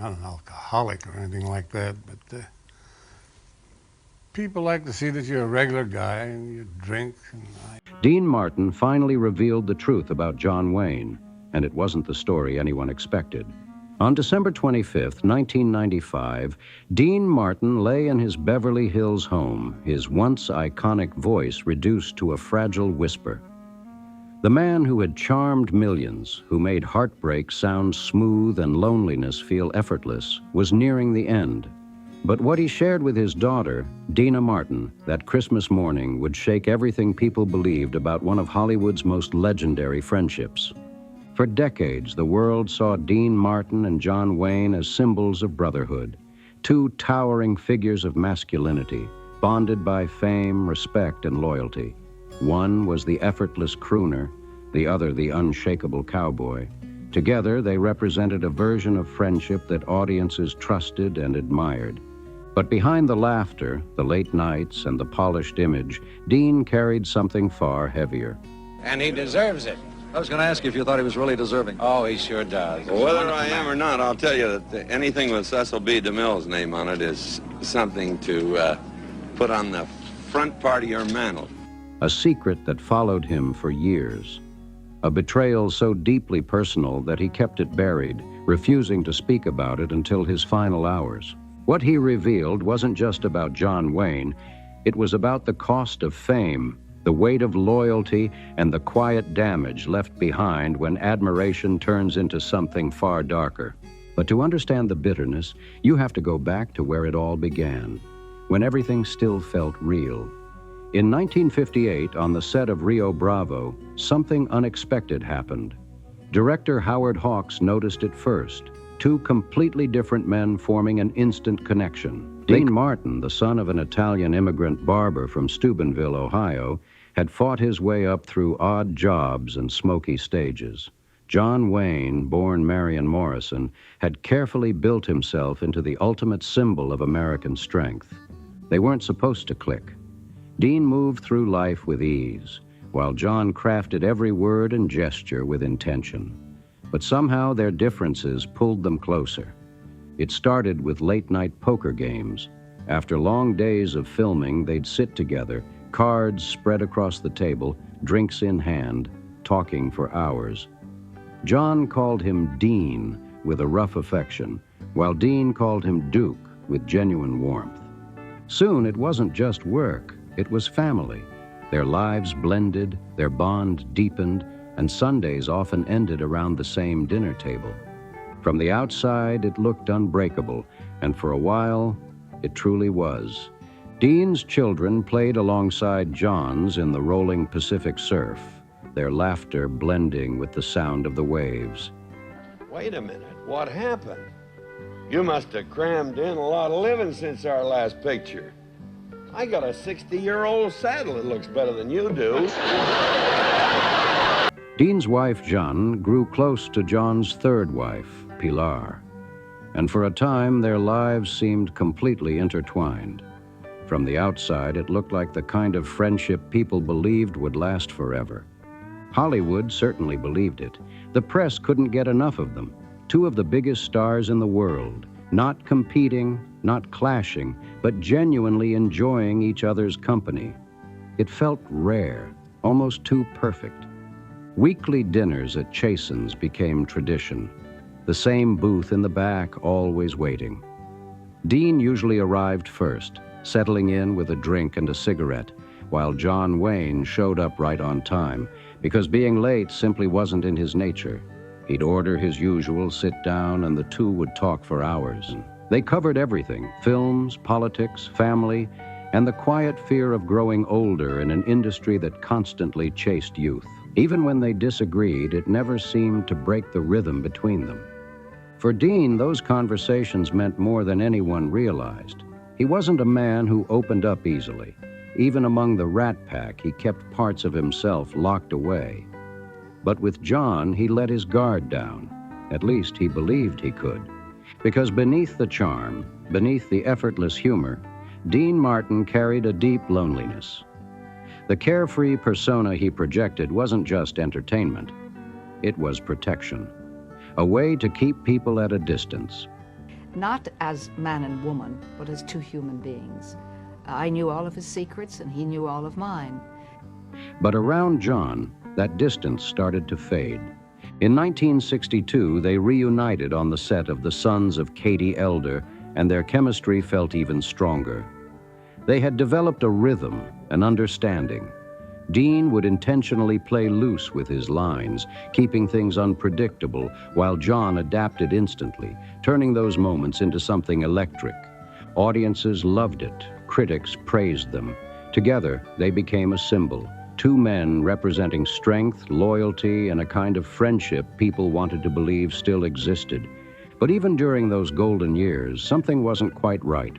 not an alcoholic or anything like that, but people like to see that you're a regular guy and you drink. Dean Martin finally revealed the truth about John Wayne, and it wasn't the story anyone expected. On December 25th, 1995, Dean Martin lay in his Beverly Hills home, his once iconic voice reduced to a fragile whisper. The man who had charmed millions, who made heartbreak sound smooth and loneliness feel effortless, was nearing the end. But what he shared with his daughter, Dina Martin, that Christmas morning would shake everything people believed about one of Hollywood's most legendary friendships. For decades, the world saw Dean Martin and John Wayne as symbols of brotherhood, two towering figures of masculinity, bonded by fame, respect, and loyalty. One was the effortless crooner, the other the unshakable cowboy. Together, they represented a version of friendship that audiences trusted and admired. But behind the laughter, the late nights, and the polished image, Dean carried something far heavier. And he deserves it. I was going to ask you if you thought he was really deserving. Oh, he sure does. Well, whether I am or not, I'll tell you that anything with Cecil B. DeMille's name on it is something to put on the front part of your mantle. A secret that followed him for years. A betrayal so deeply personal that he kept it buried, refusing to speak about it until his final hours. What he revealed wasn't just about John Wayne. It was about the cost of fame, the weight of loyalty, and the quiet damage left behind when admiration turns into something far darker. But to understand the bitterness, you have to go back to where it all began, when everything still felt real. In 1958, on the set of Rio Bravo, something unexpected happened. Director Howard Hawks noticed it first, two completely different men forming an instant connection. Dean Martin, the son of an Italian immigrant barber from Steubenville, Ohio, had fought his way up through odd jobs and smoky stages. John Wayne, born Marion Morrison, had carefully built himself into the ultimate symbol of American strength. They weren't supposed to click. Dean moved through life with ease, while John crafted every word and gesture with intention. But somehow their differences pulled them closer. It started with late-night poker games. After long days of filming, they'd sit together, cards spread across the table, drinks in hand, talking for hours. John called him Dean with a rough affection, while Dean called him Duke with genuine warmth. Soon it wasn't just work, it was family. Their lives blended, their bond deepened, and Sundays often ended around the same dinner table. From the outside, it looked unbreakable, and for a while, it truly was. Dean's children played alongside John's in the rolling Pacific surf, their laughter blending with the sound of the waves. Wait a minute, what happened? You must have crammed in a lot of living since our last picture. I got a 60-year-old saddle that looks better than you do. Dean's wife, Jeanne, grew close to John's third wife, Pilar. And for a time, their lives seemed completely intertwined. From the outside, it looked like the kind of friendship people believed would last forever. Hollywood certainly believed it. The press couldn't get enough of them. Two of the biggest stars in the world, not competing, not clashing, but genuinely enjoying each other's company. It felt rare, almost too perfect. Weekly dinners at Chasen's became tradition. The same booth in the back, always waiting. Dean usually arrived first, settling in with a drink and a cigarette, while John Wayne showed up right on time, because being late simply wasn't in his nature. He'd order his usual sit down, and the two would talk for hours. They covered everything: films, politics, family, and the quiet fear of growing older in an industry that constantly chased youth. Even when they disagreed, it never seemed to break the rhythm between them. For Dean, those conversations meant more than anyone realized. He wasn't a man who opened up easily. Even among the Rat Pack, he kept parts of himself locked away. But with John, he let his guard down. At least he believed he could. Because beneath the charm, beneath the effortless humor, Dean Martin carried a deep loneliness. The carefree persona he projected wasn't just entertainment. It was protection. A way to keep people at a distance. not as man and woman, but as two human beings. I knew all of his secrets, and he knew all of mine. But around John, that distance started to fade. In 1962, they reunited on the set of The Sons of Katie Elder, and their chemistry felt even stronger. They had developed a rhythm, an understanding. Dean would intentionally play loose with his lines, keeping things unpredictable, while John adapted instantly, turning those moments into something electric. Audiences loved it. Critics praised them. Together, they became a symbol. Two men representing strength, loyalty, and a kind of friendship people wanted to believe still existed. But even during those golden years, something wasn't quite right.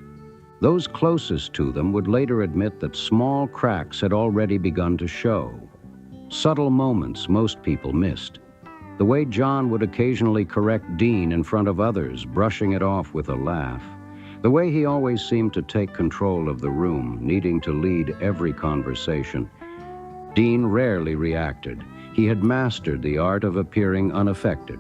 Those closest to them would later admit that small cracks had already begun to show. Subtle moments most people missed. The way John would occasionally correct Dean in front of others, brushing it off with a laugh. The way he always seemed to take control of the room, needing to lead every conversation. Dean rarely reacted. He had mastered the art of appearing unaffected.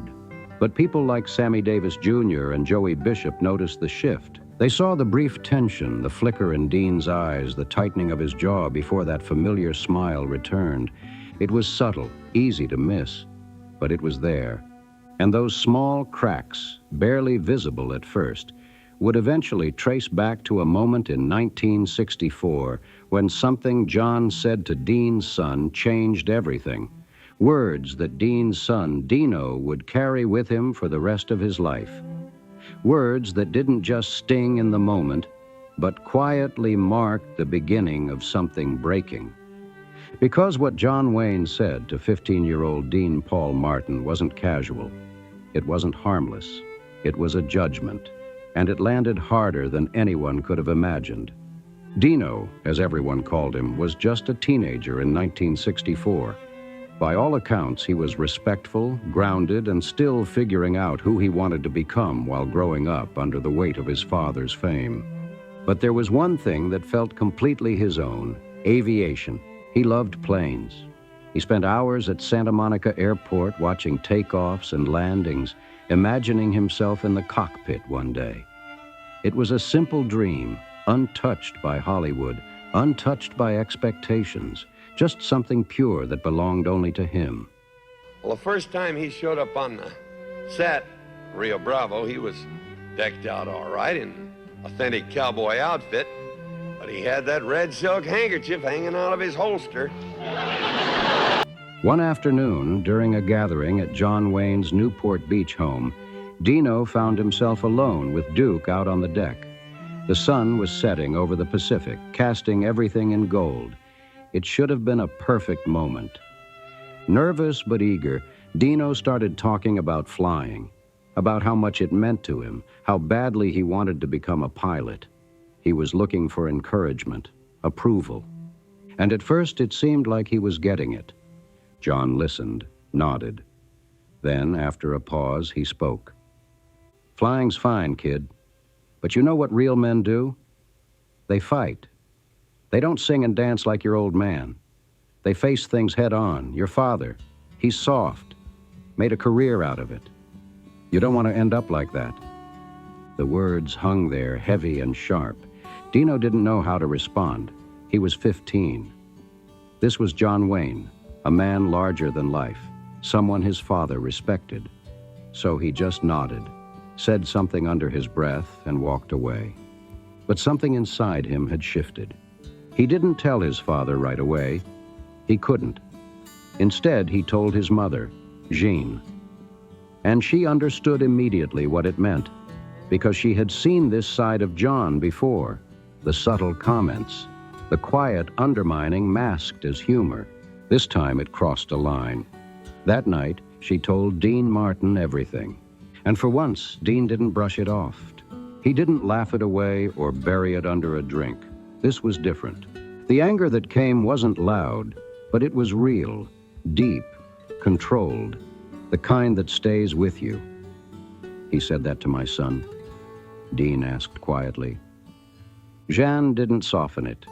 But people like Sammy Davis Jr. and Joey Bishop noticed the shift. They saw the brief tension, the flicker in Dean's eyes, the tightening of his jaw before that familiar smile returned. It was subtle, easy to miss, but it was there. And those small cracks, barely visible at first, would eventually trace back to a moment in 1964 when something John said to Dean's son changed everything. Words that Dean's son, Dino, would carry with him for the rest of his life. Words that didn't just sting in the moment, but quietly marked the beginning of something breaking. Because what John Wayne said to 15-year-old Dean Paul Martin wasn't casual. It wasn't harmless. It was a judgment, and it landed harder than anyone could have imagined. Dino, as everyone called him, was just a teenager in 1964. By all accounts, he was respectful, grounded, and still figuring out who he wanted to become while growing up under the weight of his father's fame. But there was one thing that felt completely his own: aviation. He loved planes. He spent hours at Santa Monica Airport watching takeoffs and landings, imagining himself in the cockpit one day. It was a simple dream, untouched by Hollywood, untouched by expectations. Just something pure that belonged only to him. Well, the first time he showed up on the set, Rio Bravo, he was decked out all right in authentic cowboy outfit, but he had that red silk handkerchief hanging out of his holster. One afternoon, during a gathering at John Wayne's Newport Beach home, Dino found himself alone with Duke out on the deck. The sun was setting over the Pacific, casting everything in gold. It should have been a perfect moment. Nervous but eager, Dino started talking about flying, about how much it meant to him, how badly he wanted to become a pilot. He was looking for encouragement, approval. And at first it seemed like he was getting it. John listened, nodded. Then, after a pause, he spoke. "Flying's fine, kid. But you know what real men do? They fight. They don't sing and dance like your old man. They face things head on. Your father, he's soft, made a career out of it. You don't want to end up like that." The words hung there, heavy and sharp. Dino didn't know how to respond. He was 15. This was John Wayne, a man larger than life, someone his father respected. So he just nodded, said something under his breath, and walked away. But something inside him had shifted. He didn't tell his father right away. He couldn't. Instead, he told his mother, Jean. And she understood immediately what it meant, because she had seen this side of John before, the subtle comments, the quiet undermining masked as humor. This time it crossed a line. That night, she told Dean Martin everything. And for once, Dean didn't brush it off. He didn't laugh it away or bury it under a drink. This was different. The anger that came wasn't loud, but it was real, deep, controlled, the kind that stays with you. "He said that to my son?" Dean asked quietly. Jeanne didn't soften it.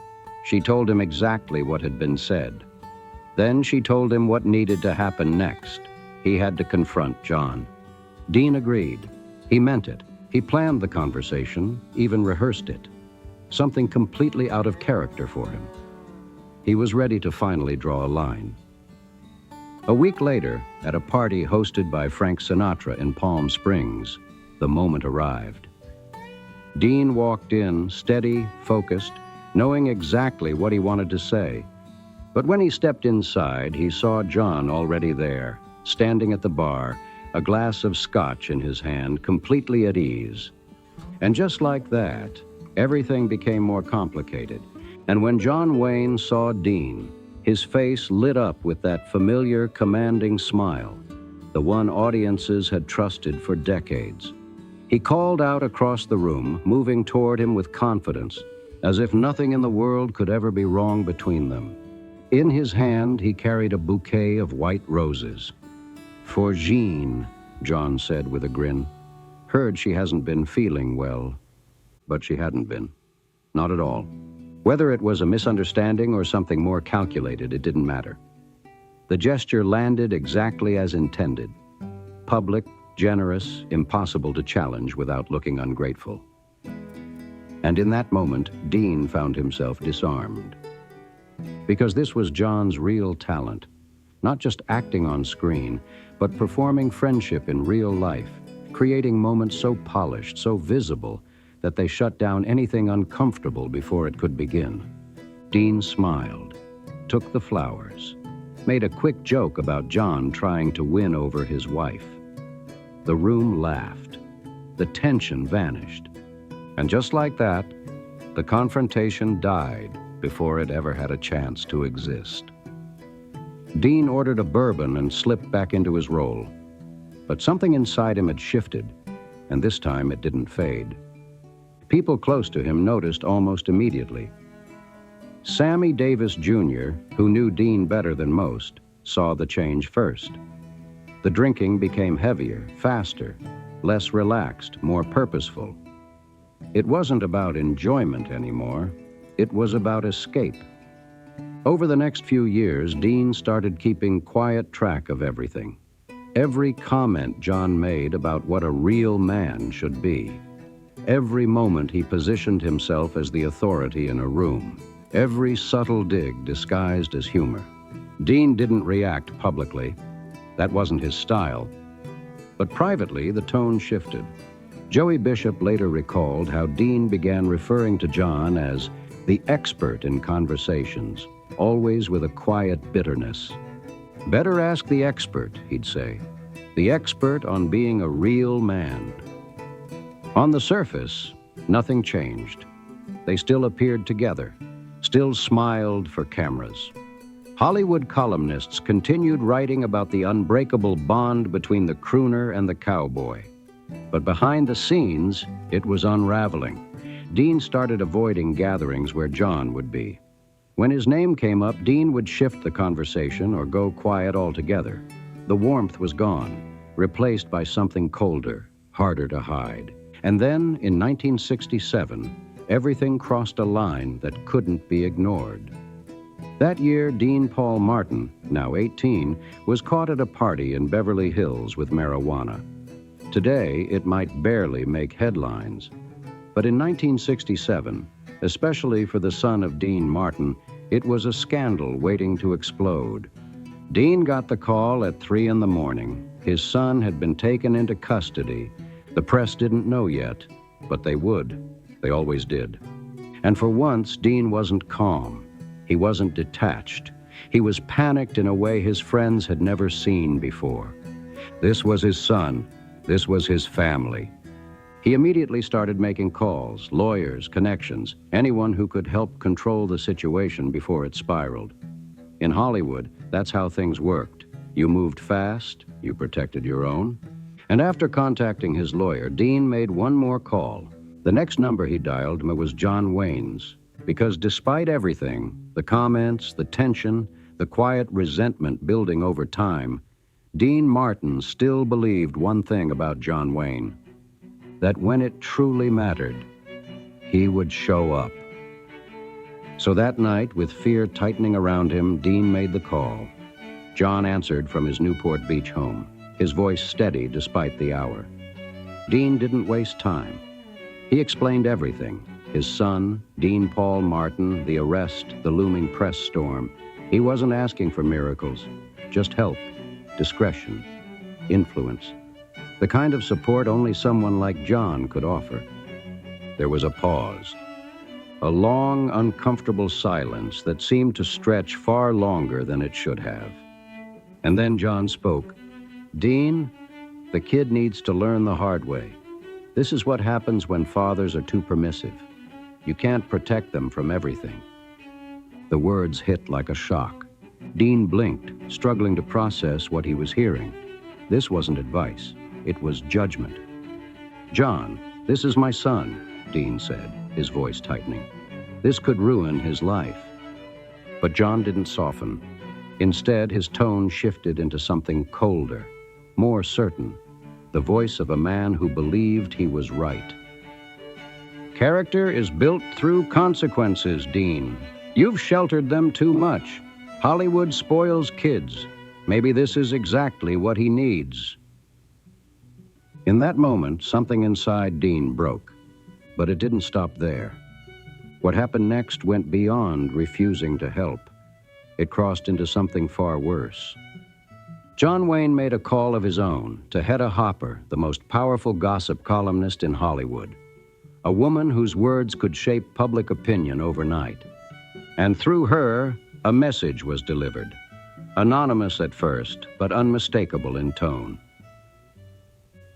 She told him exactly what had been said. Then she told him what needed to happen next. He had to confront John. Dean agreed. He meant it. He planned the conversation, even rehearsed it, something completely out of character for him. He was ready to finally draw a line. A week later, at a party hosted by Frank Sinatra in Palm Springs, the moment arrived. Dean walked in, steady, focused, knowing exactly what he wanted to say. But when he stepped inside, he saw John already there, standing at the bar, a glass of scotch in his hand, completely at ease. And just like that, everything became more complicated. And when John Wayne saw Dean, his face lit up with that familiar, commanding smile, the one audiences had trusted for decades. He called out across the room, moving toward him with confidence, as if nothing in the world could ever be wrong between them. In his hand, he carried a bouquet of white roses. "For Jean," John said with a grin. "Heard she hasn't been feeling well." But she hadn't been. Not at all. Whether it was a misunderstanding or something more calculated, it didn't matter. The gesture landed exactly as intended. Public, generous, impossible to challenge without looking ungrateful. And in that moment, Dean found himself disarmed. Because this was John's real talent, not just acting on screen, but performing friendship in real life, creating moments so polished, so visible, that they shut down anything uncomfortable before it could begin. Dean smiled, took the flowers, made a quick joke about John trying to win over his wife. The room laughed. The tension vanished. And just like that, the confrontation died before it ever had a chance to exist. Dean ordered a bourbon and slipped back into his role. But something inside him had shifted, and this time it didn't fade. People close to him noticed almost immediately. Sammy Davis Jr., who knew Dean better than most, saw the change first. The drinking became heavier, faster, less relaxed, more purposeful. It wasn't about enjoyment anymore. It was about escape. Over the next few years, Dean started keeping quiet track of everything. Every comment John made about what a real man should be. Every moment he positioned himself as the authority in a room. Every subtle dig disguised as humor. Dean didn't react publicly. That wasn't his style. But privately, the tone shifted. Joey Bishop later recalled how Dean began referring to John as the expert in conversations, always with a quiet bitterness. "Better ask the expert," he'd say. "The expert on being a real man." On the surface, nothing changed. They still appeared together, still smiled for cameras. Hollywood columnists continued writing about the unbreakable bond between the crooner and the cowboy. But behind the scenes, it was unraveling. Dean started avoiding gatherings where John would be. When his name came up, Dean would shift the conversation or go quiet altogether. The warmth was gone, replaced by something colder, harder to hide. And then, in 1967, everything crossed a line that couldn't be ignored. That year, Dean Paul Martin, now 18, was caught at a party in Beverly Hills with marijuana. Today, it might barely make headlines. But in 1967, especially for the son of Dean Martin, it was a scandal waiting to explode. Dean got the call at 3 in the morning. His son had been taken into custody. The press didn't know yet, but they would. They always did. And for once, Dean wasn't calm. He wasn't detached. He was panicked in a way his friends had never seen before. This was his son. This was his family. He immediately started making calls, lawyers, connections, anyone who could help control the situation before it spiraled. In Hollywood, that's how things worked. You moved fast, you protected your own. And after contacting his lawyer, Dean made one more call. The next number he dialed was John Wayne's, because despite everything, the comments, the tension, the quiet resentment building over time, Dean Martin still believed one thing about John Wayne, that when it truly mattered, he would show up. So that night, with fear tightening around him, Dean made the call. John answered from his Newport Beach home, his voice steady despite the hour. Dean didn't waste time. He explained everything: his son, Dean Paul Martin, the arrest, the looming press storm. He wasn't asking for miracles, just help, discretion, influence, the kind of support only someone like John could offer. There was a pause, a long, uncomfortable silence that seemed to stretch far longer than it should have. And then John spoke. "Dean, the kid needs to learn the hard way. This is what happens when fathers are too permissive. You can't protect them from everything." The words hit like a shock. Dean blinked, struggling to process what he was hearing. This wasn't advice. It was judgment. "John, this is my son," Dean said, his voice tightening. "This could ruin his life." But John didn't soften. Instead, his tone shifted into something colder, more certain, the voice of a man who believed he was right. "Character is built through consequences, Dean. You've sheltered them too much. Hollywood spoils kids. Maybe this is exactly what he needs." In that moment, something inside Dean broke. But it didn't stop there. What happened next went beyond refusing to help. It crossed into something far worse. John Wayne made a call of his own to Hedda Hopper, the most powerful gossip columnist in Hollywood, a woman whose words could shape public opinion overnight. And through her, a message was delivered, anonymous at first, but unmistakable in tone.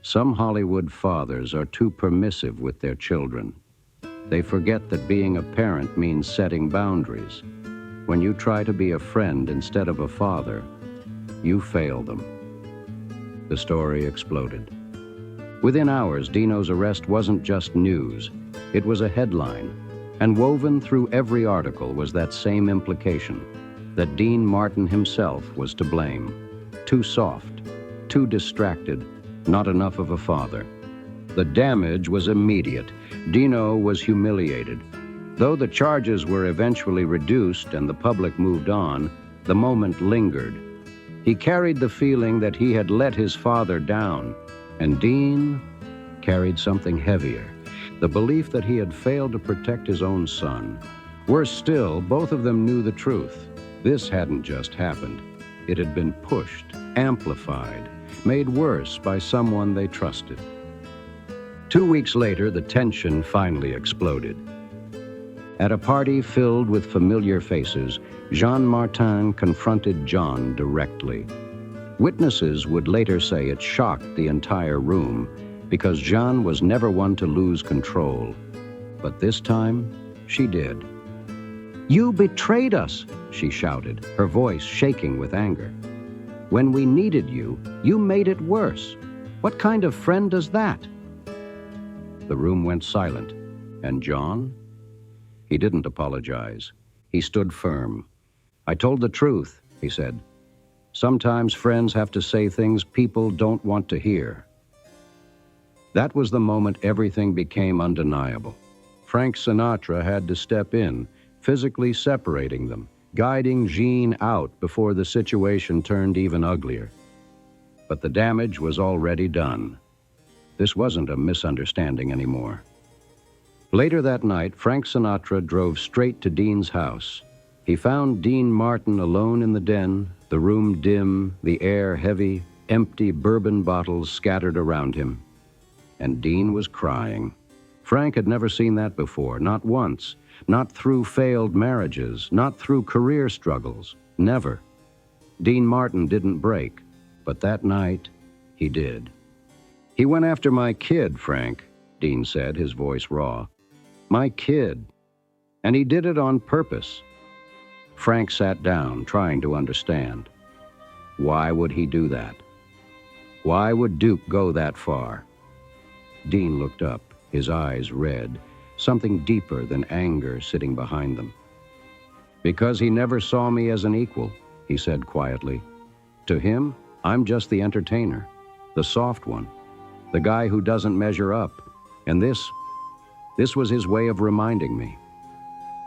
Some Hollywood fathers are too permissive with their children. They forget that being a parent means setting boundaries. When you try to be a friend instead of a father, you fail them. The story exploded. Within hours, Dino's arrest wasn't just news. It was a headline, and woven through every article was that same implication, that Dean Martin himself was to blame. Too soft, too distracted, not enough of a father. The damage was immediate. Dino was humiliated. Though the charges were eventually reduced and the public moved on, the moment lingered. He carried the feeling that he had let his father down, and Dean carried something heavier, the belief that he had failed to protect his own son. Worse still, both of them knew the truth. This hadn't just happened. It had been pushed, amplified, made worse by someone they trusted. 2 weeks later, the tension finally exploded. At a party filled with familiar faces, Jean Martin confronted John directly. Witnesses would later say it shocked the entire room because Jean was never one to lose control. But this time, she did. "You betrayed us," she shouted, her voice shaking with anger. "When we needed you, you made it worse. What kind of friend does that?" The room went silent. And John? He didn't apologize. He stood firm. "I told the truth," he said. "Sometimes friends have to say things people don't want to hear." That was the moment everything became undeniable. Frank Sinatra had to step in, physically separating them, guiding Jean out before the situation turned even uglier. But the damage was already done. This wasn't a misunderstanding anymore. Later that night, Frank Sinatra drove straight to Dean's house. He found Dean Martin alone in the den, the room dim, the air heavy, empty bourbon bottles scattered around him. And Dean was crying. Frank had never seen that before, not once, not through failed marriages, not through career struggles, never. Dean Martin didn't break, but that night, he did. "He went after my kid, Frank," Dean said, his voice raw. "My kid. And he did it on purpose." Frank sat down, trying to understand. Why would he do that? Why would Duke go that far? Dean looked up, his eyes red, something deeper than anger sitting behind them. "Because he never saw me as an equal," he said quietly. "To him, I'm just the entertainer, the soft one, the guy who doesn't measure up. And this was his way of reminding me."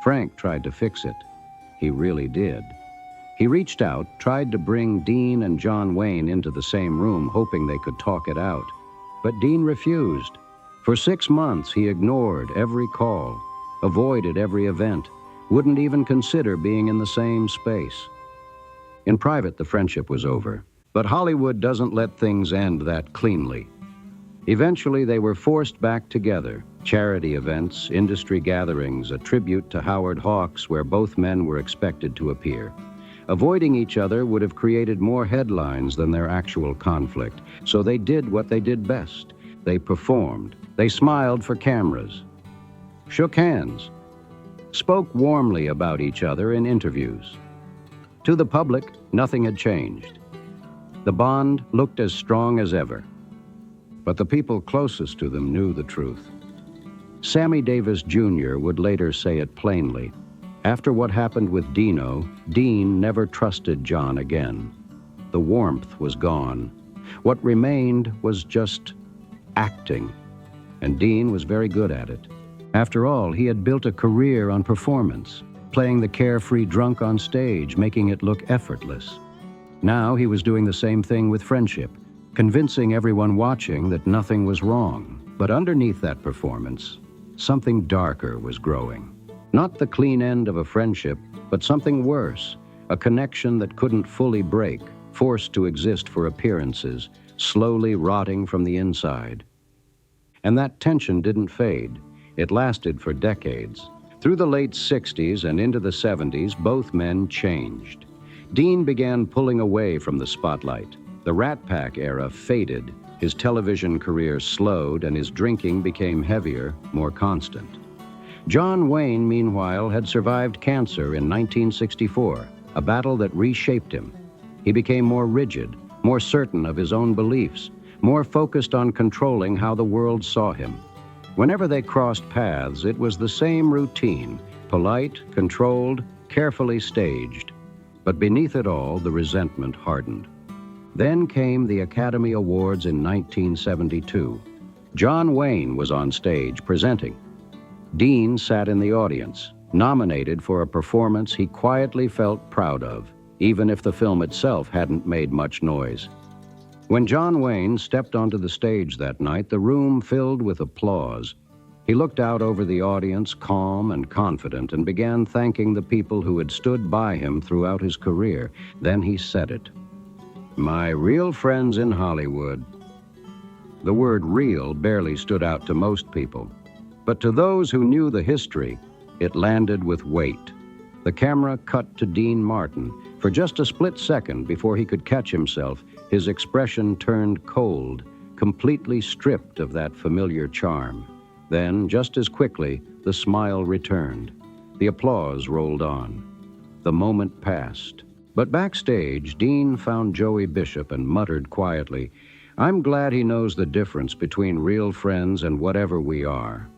Frank tried to fix it. He really did. He reached out, tried to bring Dean and John Wayne into the same room, hoping they could talk it out. but Dean refused. For 6 months, he ignored every call, avoided every event, wouldn't even consider being in the same space. In private, the friendship was over, but Hollywood doesn't let things end that cleanly. Eventually, they were forced back together. Charity events, industry gatherings, a tribute to Howard Hawks where both men were expected to appear. Avoiding each other would have created more headlines than their actual conflict, so they did what they did best. They performed. They smiled for cameras, shook hands, spoke warmly about each other in interviews. To the public, nothing had changed. The bond looked as strong as ever. But the people closest to them knew the truth. Sammy Davis Jr. would later say it plainly. After what happened with Dino, Dean never trusted John again. The warmth was gone. What remained was just acting, and Dean was very good at it. After all, he had built a career on performance, playing the carefree drunk on stage, making it look effortless. Now he was doing the same thing with friendship, convincing everyone watching that nothing was wrong. But underneath that performance, something darker was growing. Not the clean end of a friendship, but something worse, a connection that couldn't fully break, forced to exist for appearances, slowly rotting from the inside. And that tension didn't fade. It lasted for decades. Through the late 60s and into the 70s, both men changed. Dean began pulling away from the spotlight. The Rat Pack era faded, his television career slowed, and his drinking became heavier, more constant. John Wayne, meanwhile, had survived cancer in 1964, a battle that reshaped him. He became more rigid, more certain of his own beliefs, more focused on controlling how the world saw him. Whenever they crossed paths, it was the same routine, polite, controlled, carefully staged. But beneath it all, the resentment hardened. Then came the Academy Awards in 1972. John Wayne was on stage presenting. Dean sat in the audience, nominated for a performance he quietly felt proud of, even if the film itself hadn't made much noise. When John Wayne stepped onto the stage that night, the room filled with applause. He looked out over the audience, calm and confident, and began thanking the people who had stood by him throughout his career. Then he said it. "My real friends in Hollywood." The word real barely stood out to most people. But to those who knew the history, it landed with weight. The camera cut to Dean Martin. For just a split second before he could catch himself, his expression turned cold, completely stripped of that familiar charm. Then, just as quickly, the smile returned. The applause rolled on. The moment passed. But backstage, Dean found Joey Bishop and muttered quietly, "I'm glad he knows the difference between real friends and whatever we are."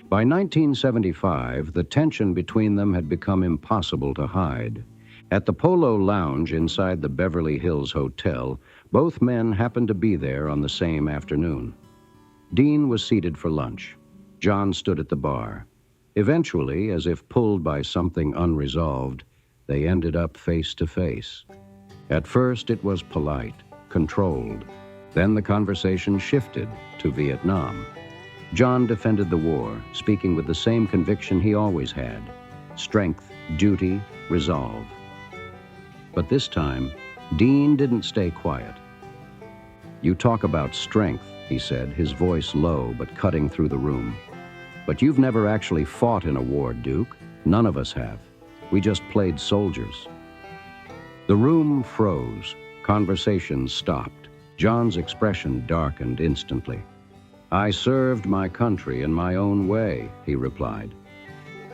By 1975, the tension between them had become impossible to hide. At the Polo Lounge inside the Beverly Hills Hotel, both men happened to be there on the same afternoon. Dean was seated for lunch. John stood at the bar. Eventually, as if pulled by something unresolved, they ended up face to face. At first, it was polite, controlled. Then the conversation shifted to Vietnam. John defended the war, speaking with the same conviction he always had: strength, duty, resolve. But this time, Dean didn't stay quiet. "You talk about strength," he said, his voice low but cutting through the room. "But you've never actually fought in a war, Duke. None of us have. We just played soldiers." The room froze. Conversation stopped. John's expression darkened instantly. "I served my country in my own way," he replied.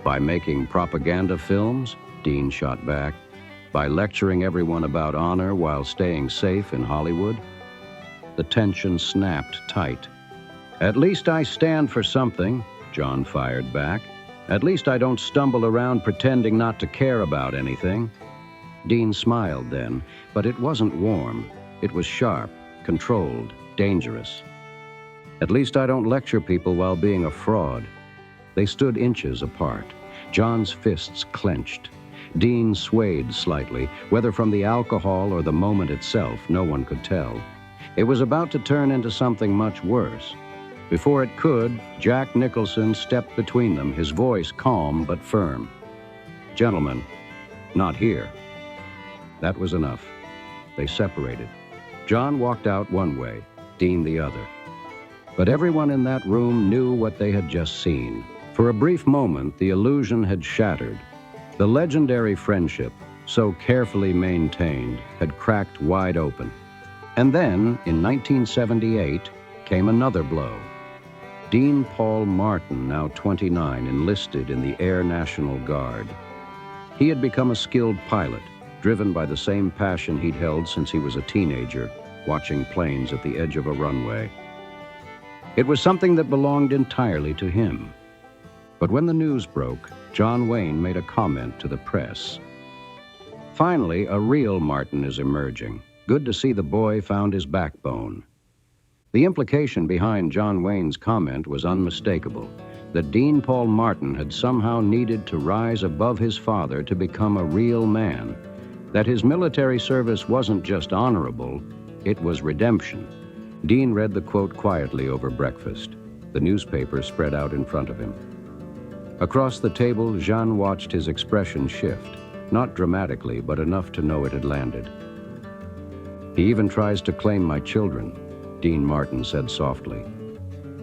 "By making propaganda films?" Dean shot back. "By lecturing everyone about honor while staying safe in Hollywood?" The tension snapped tight. "At least I stand for something," John fired back. "At least I don't stumble around pretending not to care about anything." Dean smiled then, but it wasn't warm. It was sharp, controlled, dangerous. "At least I don't lecture people while being a fraud." They stood inches apart. John's fists clenched. Dean swayed slightly, whether from the alcohol or the moment itself, no one could tell. It was about to turn into something much worse. Before it could, Jack Nicholson stepped between them, his voice calm but firm. "Gentlemen, not here." That was enough. They separated. John walked out one way, Dean the other. But everyone in that room knew what they had just seen. For a brief moment, the illusion had shattered. The legendary friendship, so carefully maintained, had cracked wide open. And then, in 1978, came another blow. Dean Paul Martin, now 29, enlisted in the Air National Guard. He had become a skilled pilot, driven by the same passion he'd held since he was a teenager, watching planes at the edge of a runway. It was something that belonged entirely to him. But when the news broke, John Wayne made a comment to the press. "Finally, a real Martin is emerging. Good to see the boy found his backbone." The implication behind John Wayne's comment was unmistakable, that Dean Paul Martin had somehow needed to rise above his father to become a real man, that his military service wasn't just honorable, it was redemption. Dean read the quote quietly over breakfast. The newspaper spread out in front of him. Across the table, Jean watched his expression shift, not dramatically, but enough to know it had landed. "He even tries to claim my children," Dean Martin said softly.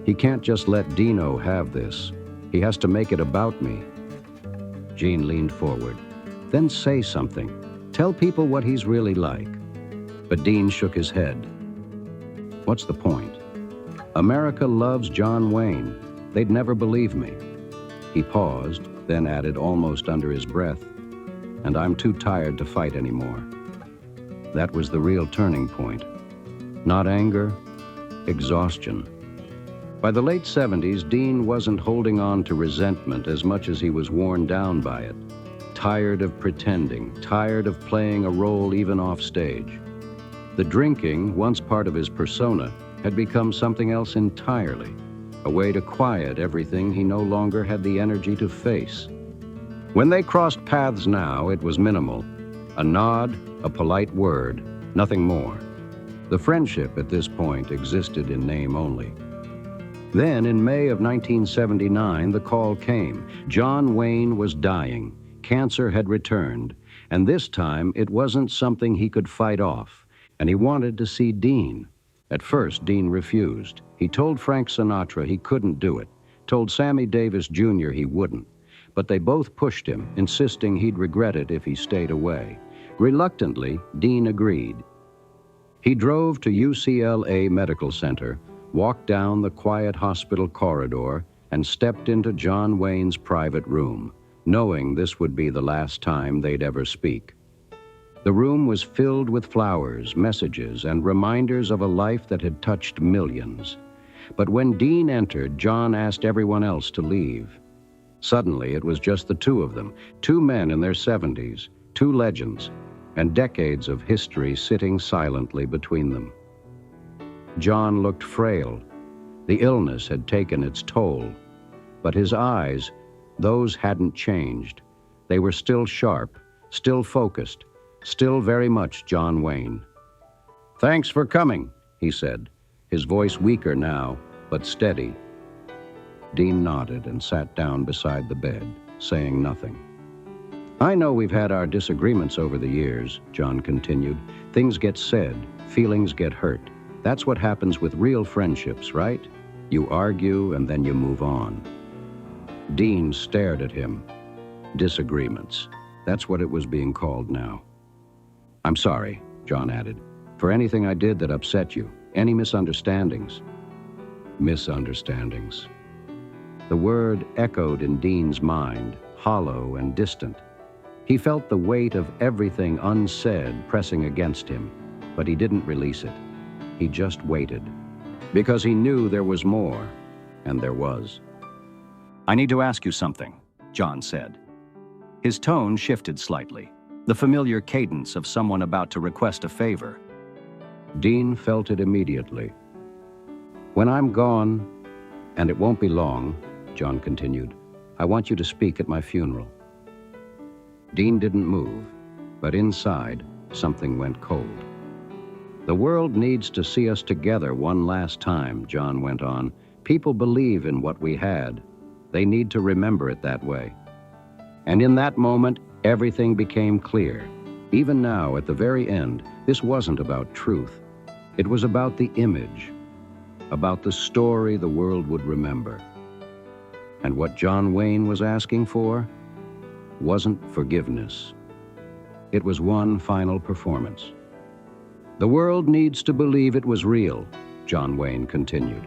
"He can't just let Dino have this. He has to make it about me." Jean leaned forward. "Then say something. Tell people what he's really like." But Dean shook his head. "What's the point? America loves John Wayne. They'd never believe me." He paused, then added almost under his breath, "And I'm too tired to fight anymore." That was the real turning point. Not anger, exhaustion. By the late 70s, Dean wasn't holding on to resentment as much as he was worn down by it. Tired of pretending, tired of playing a role even off stage. The drinking, once part of his persona, had become something else entirely, a way to quiet everything he no longer had the energy to face. When they crossed paths now, it was minimal. A nod, a polite word, nothing more. The friendship at this point existed in name only. Then, in May of 1979, the call came. John Wayne was dying. Cancer had returned, and this time it wasn't something he could fight off, and he wanted to see Dean. At first, Dean refused. He told Frank Sinatra he couldn't do it, told Sammy Davis Jr. he wouldn't, but they both pushed him, insisting he'd regret it if he stayed away. Reluctantly, Dean agreed. He drove to UCLA Medical Center, walked down the quiet hospital corridor, and stepped into John Wayne's private room, knowing this would be the last time they'd ever speak. The room was filled with flowers, messages, and reminders of a life that had touched millions. But when Dean entered, John asked everyone else to leave. Suddenly, it was just the two of them, two men in their 70s, two legends, and decades of history sitting silently between them. John looked frail. The illness had taken its toll. But his eyes, those hadn't changed. They were still sharp, still focused, still very much John Wayne. "Thanks for coming," he said, his voice weaker now, but steady. Dean nodded and sat down beside the bed, saying nothing. "I know we've had our disagreements over the years," John continued. "Things get said, feelings get hurt. That's what happens with real friendships, right? You argue and then you move on." Dean stared at him. Disagreements. That's what it was being called now. "I'm sorry," John added, "for anything I did that upset you. Any misunderstandings." Misunderstandings. The word echoed in Dean's mind, hollow and distant. He felt the weight of everything unsaid pressing against him, but he didn't release it. He just waited, because he knew there was more, and there was. "I need to ask you something," John said. His tone shifted slightly, the familiar cadence of someone about to request a favor. Dean felt it immediately. "When I'm gone, and it won't be long," John continued, "I want you to speak at my funeral." Dean didn't move, but inside, something went cold. The world needs to see us together one last time, John went on. People believe in what we had. They need to remember it that way. And in that moment, everything became clear. Even now, at the very end, this wasn't about truth. It was about the image, about the story the world would remember. And what John Wayne was asking for wasn't forgiveness. It was one final performance. The world needs to believe it was real, John Wayne continued,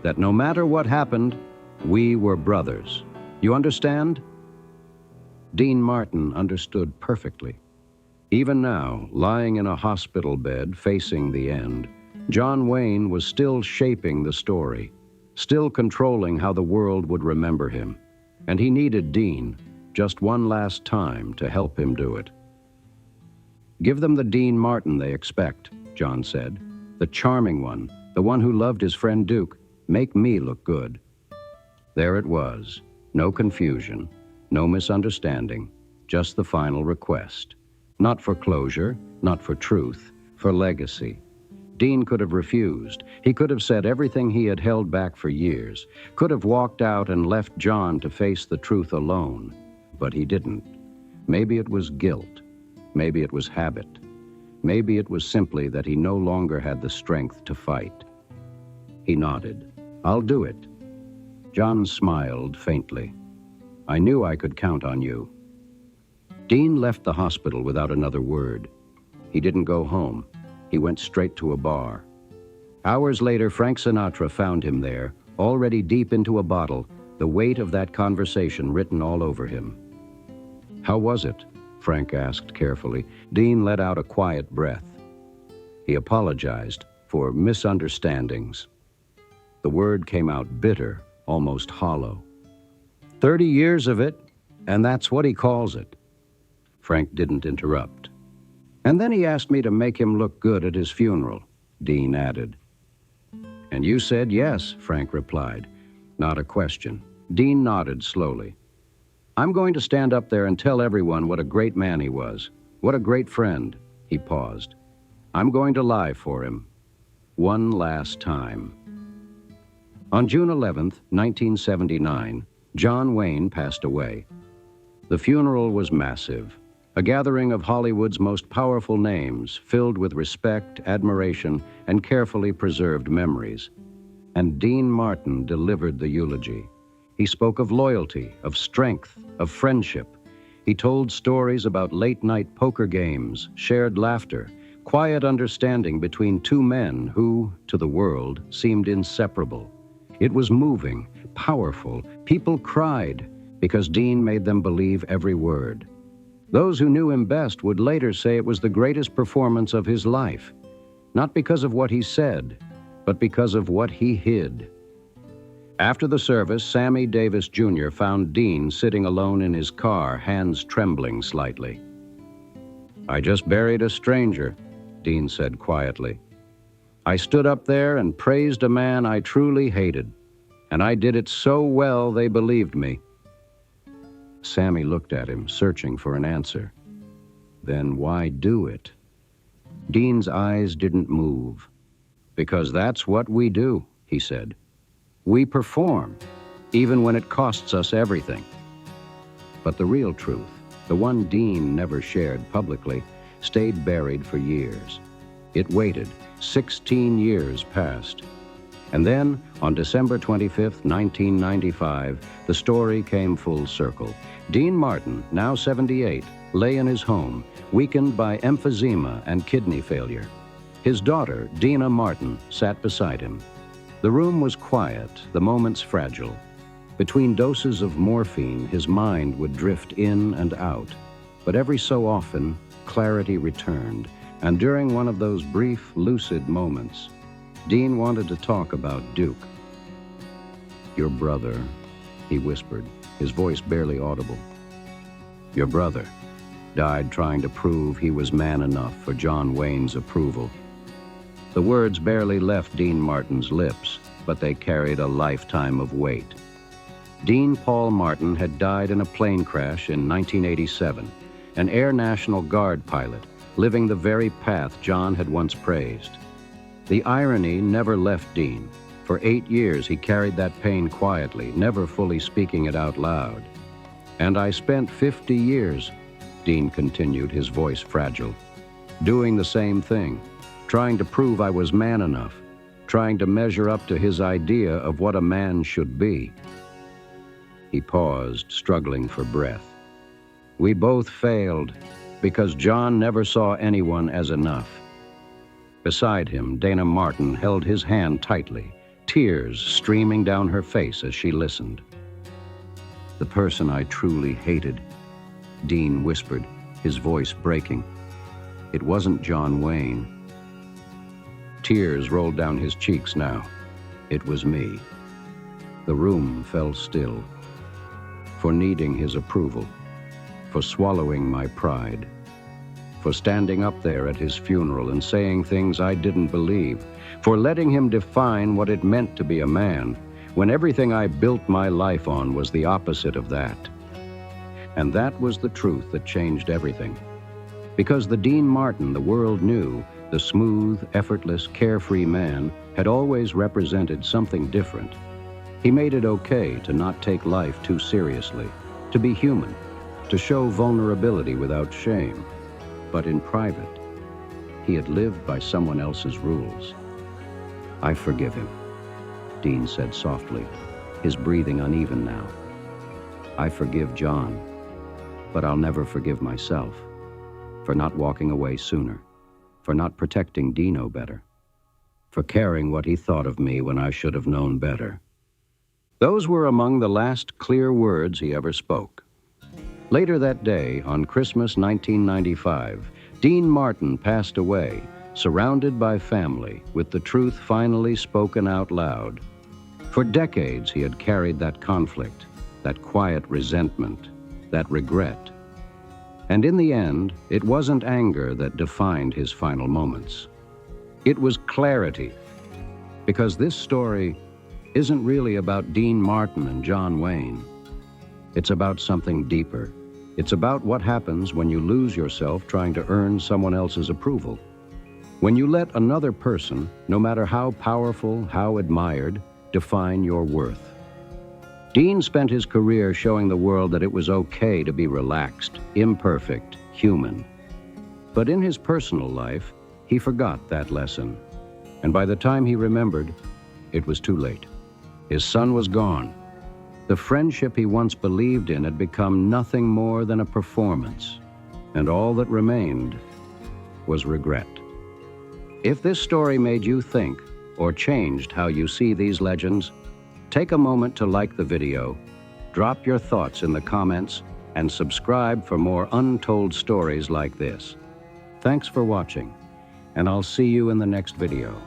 that no matter what happened, we were brothers. You understand? Dean Martin understood perfectly. Even now, lying in a hospital bed facing the end, John Wayne was still shaping the story, still controlling how the world would remember him. And he needed Dean just one last time to help him do it. Give them the Dean Martin they expect, John said. The charming one, the one who loved his friend Duke. Make me look good. There it was. No confusion, no misunderstanding, just the final request. Not for closure, not for truth, for legacy. Dean could have refused. He could have said everything he had held back for years, could have walked out and left John to face the truth alone. But he didn't. Maybe it was guilt. Maybe it was habit. Maybe it was simply that he no longer had the strength to fight. He nodded. I'll do it. John smiled faintly. I knew I could count on you. Dean left the hospital without another word. He didn't go home. He went straight to a bar. Hours later, Frank Sinatra found him there, already deep into a bottle, the weight of that conversation written all over him. How was it? Frank asked carefully. Dean let out a quiet breath. He apologized for misunderstandings. The word came out bitter, almost hollow. 30 years of it, and that's what he calls it. Frank didn't interrupt. And then he asked me to make him look good at his funeral, Dean added. And you said yes, Frank replied. Not a question. Dean nodded slowly. I'm going to stand up there and tell everyone what a great man he was, what a great friend. He paused. I'm going to lie for him. One last time. On June 11th, 1979, John Wayne passed away. The funeral was massive, a gathering of Hollywood's most powerful names, filled with respect, admiration, and carefully preserved memories. And Dean Martin delivered the eulogy. He spoke of loyalty, of strength, of friendship. He told stories about late-night poker games, shared laughter, quiet understanding between two men who, to the world, seemed inseparable. It was moving, powerful. People cried because Dean made them believe every word. Those who knew him best would later say it was the greatest performance of his life, not because of what he said, but because of what he hid. After the service, Sammy Davis Jr. found Dean sitting alone in his car, hands trembling slightly. I just buried a stranger, Dean said quietly. I stood up there and praised a man I truly hated, and I did it so well they believed me. Sammy looked at him, searching for an answer. Then why do it? Dean's eyes didn't move. Because that's what we do, he said. We perform, even when it costs us everything. But the real truth, the one Dean never shared publicly, stayed buried for years. It waited. 16 years passed. And then, on December 25th, 1995, the story came full circle. Dean Martin, now 78, lay in his home, weakened by emphysema and kidney failure. His daughter, Dina Martin, sat beside him. The room was quiet, the moments fragile. Between doses of morphine, his mind would drift in and out. But every so often, clarity returned. And during one of those brief, lucid moments, Dean wanted to talk about Duke. Your brother, he whispered, his voice barely audible. Your brother died trying to prove he was man enough for John Wayne's approval. The words barely left Dean Martin's lips, but they carried a lifetime of weight. Dean Paul Martin had died in a plane crash in 1987, an Air National Guard pilot, living the very path John had once praised. The irony never left Dean. For 8 years he carried that pain quietly, never fully speaking it out loud. And I spent 50 years, Dean continued, his voice fragile, doing the same thing, trying to prove I was man enough, trying to measure up to his idea of what a man should be. He paused, struggling for breath. We both failed because John never saw anyone as enough. Beside him, Dana Martin held his hand tightly, tears streaming down her face as she listened. The person I truly hated, Dean whispered, his voice breaking. It wasn't John Wayne. Tears rolled down his cheeks now. It was me. The room fell still. For needing his approval, for swallowing my pride, for standing up there at his funeral and saying things I didn't believe, for letting him define what it meant to be a man, when everything I built my life on was the opposite of that. And that was the truth that changed everything. Because the Dean Martin the world knew, the smooth, effortless, carefree man, had always represented something different. He made it okay to not take life too seriously, to be human, to show vulnerability without shame. But in private, he had lived by someone else's rules. I forgive him, Dean said softly, his breathing uneven now. I forgive John, but I'll never forgive myself for not walking away sooner, for not protecting Dino better, for caring what he thought of me when I should have known better. Those were among the last clear words he ever spoke. Later that day, on Christmas 1995, Dean Martin passed away, surrounded by family, with the truth finally spoken out loud. For decades, he had carried that conflict, that quiet resentment, that regret. And in the end, it wasn't anger that defined his final moments. It was clarity, because this story isn't really about Dean Martin and John Wayne. It's about something deeper. It's about what happens when you lose yourself trying to earn someone else's approval. When you let another person, no matter how powerful, how admired, define your worth. Dean spent his career showing the world that it was okay to be relaxed, imperfect, human. But in his personal life, he forgot that lesson. And by the time he remembered, it was too late. His son was gone. The friendship he once believed in had become nothing more than a performance, and all that remained was regret. If this story made you think or changed how you see these legends, take a moment to like the video, drop your thoughts in the comments, and subscribe for more untold stories like this. Thanks for watching, and I'll see you in the next video.